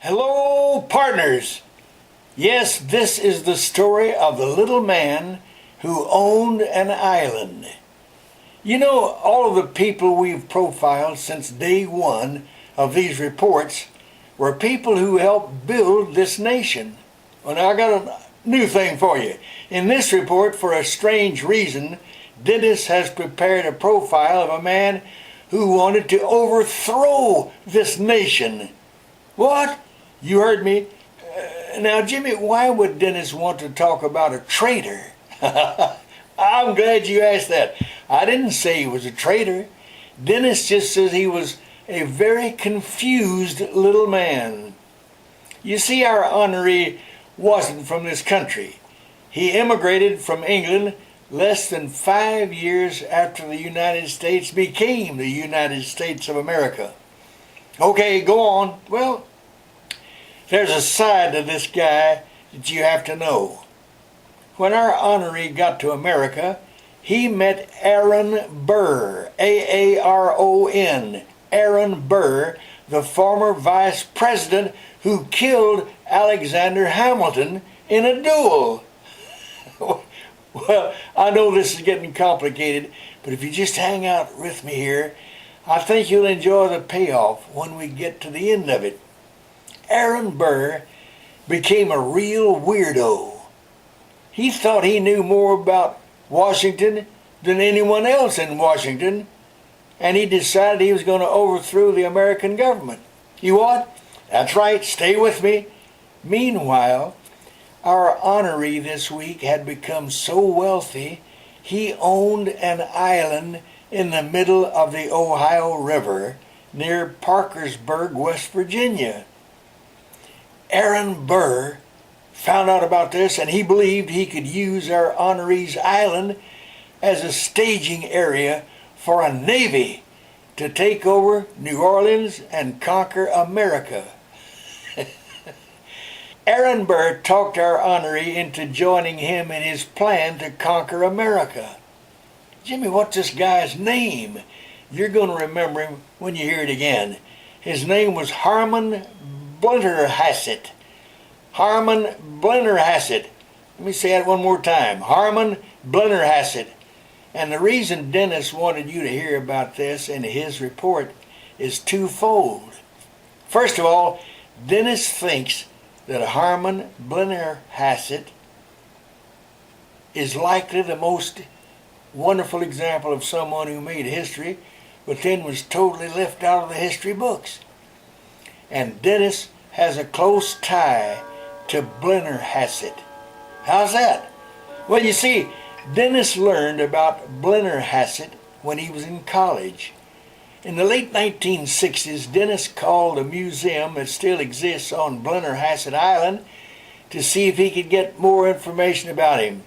Hello, partners. Yes, this is the story of the little man who owned an island. You know, all of the people we've profiled since day one of these reports were people who helped build this nation. Well, now I got a new thing for you. In this report, for a strange reason, Dennis has prepared a profile of a man who wanted to overthrow this nation. What? You heard me. Now, Jimmy, why would Dennis want to talk about a traitor? I'm glad you asked that. I didn't say he was a traitor. Dennis just says he was a very confused little man. You see, our honoree wasn't from this country. He immigrated from England less than 5 years after the United States became the United States of America. Okay, go on. Well, there's a side to this guy that you have to know. When our honoree got to America, he met Aaron Burr, A-A-R-O-N, Aaron Burr, the former vice president who killed Alexander Hamilton in a duel. Well, I know this is getting complicated, but if you just hang out with me here, I think you'll enjoy the payoff when we get to the end of it. Aaron Burr became a real weirdo. He thought he knew more about Washington than anyone else in Washington, and he decided he was going to overthrow the American government. You what? That's right, stay with me. Meanwhile, our honoree this week had become so wealthy, he owned an island in the middle of the Ohio River near Parkersburg, West Virginia. Aaron Burr found out about this, and he believed he could use our honoree's island as a staging area for a navy to take over New Orleans and conquer America. Aaron Burr talked our honoree into joining him in his plan to conquer America. Jimmy, what's this guy's name? You're going to remember him when you hear it again. His name was Harmon Blennerhassett. Harmon Blennerhassett. Let me say that one more time. Harmon Blennerhassett. And the reason Dennis wanted you to hear about this in his report is twofold. First of all, Dennis thinks that Harmon Blennerhassett is likely the most wonderful example of someone who made history, but then was totally left out of the history books. And Dennis has a close tie to Blennerhassett. How's that? Well, you see, Dennis learned about Blennerhassett when he was in college. In the late 1960s, Dennis called a museum that still exists on Blennerhassett Island to see if he could get more information about him.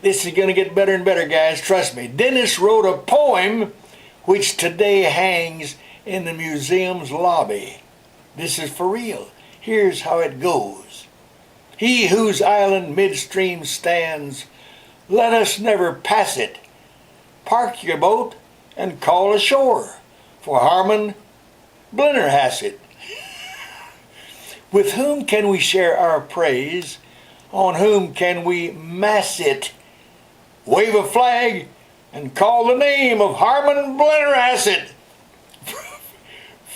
This is going to get better and better, guys, trust me. Dennis wrote a poem which today hangs in the museum's lobby. This is for real. Here's how it goes. He whose island midstream stands, let us never pass it. Park your boat and call ashore for Harmon Blennerhassett. With whom can we share our praise? On whom can we mass it? Wave a flag and call the name of Harmon Blennerhassett.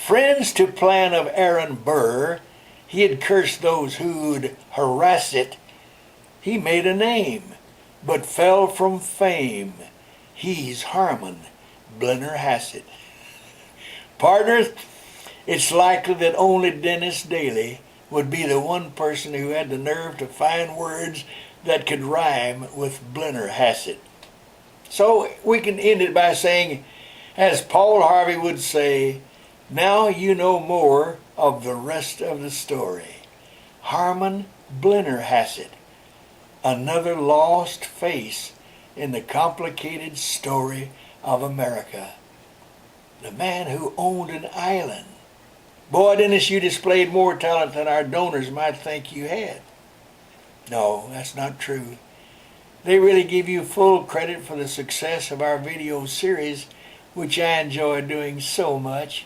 Friends to plan of Aaron Burr, he had cursed those who'd harass it. He made a name, but fell from fame. He's Harmon Blennerhassett. Partners, it's likely that only Dennis Daly would be the one person who had the nerve to find words that could rhyme with Blennerhassett. So we can end it by saying, as Paul Harvey would say, now you know more of the rest of the story. Harmon Blennerhassett, another lost face in the complicated story of America. The man who owned an island. Boy, Dennis, you displayed more talent than our donors might think you had. No, that's not true. They really give you full credit for the success of our video series, which I enjoy doing so much.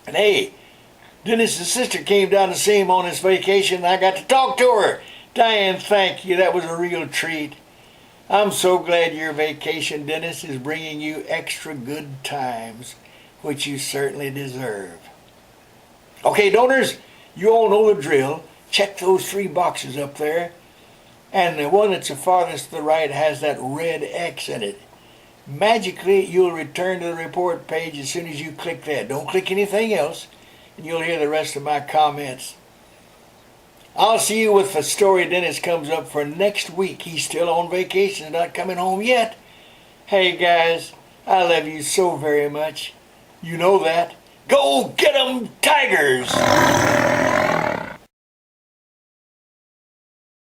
And hey, Dennis's sister came down to see him on his vacation, and I got to talk to her. Diane, thank you. That was a real treat. I'm so glad your vacation, Dennis, is bringing you extra good times, which you certainly deserve. Okay, donors, you all know the drill. Check those 3 boxes up there. And the one that's the farthest to the right has that red X in it. Magically, you'll return to the report page as soon as you click that. Don't click anything else, and you'll hear the rest of my comments. I'll see you with the story Dennis comes up for next week. He's still on vacation, not coming home yet. Hey guys, I love you so very much. You know that. Go get 'em, Tigers!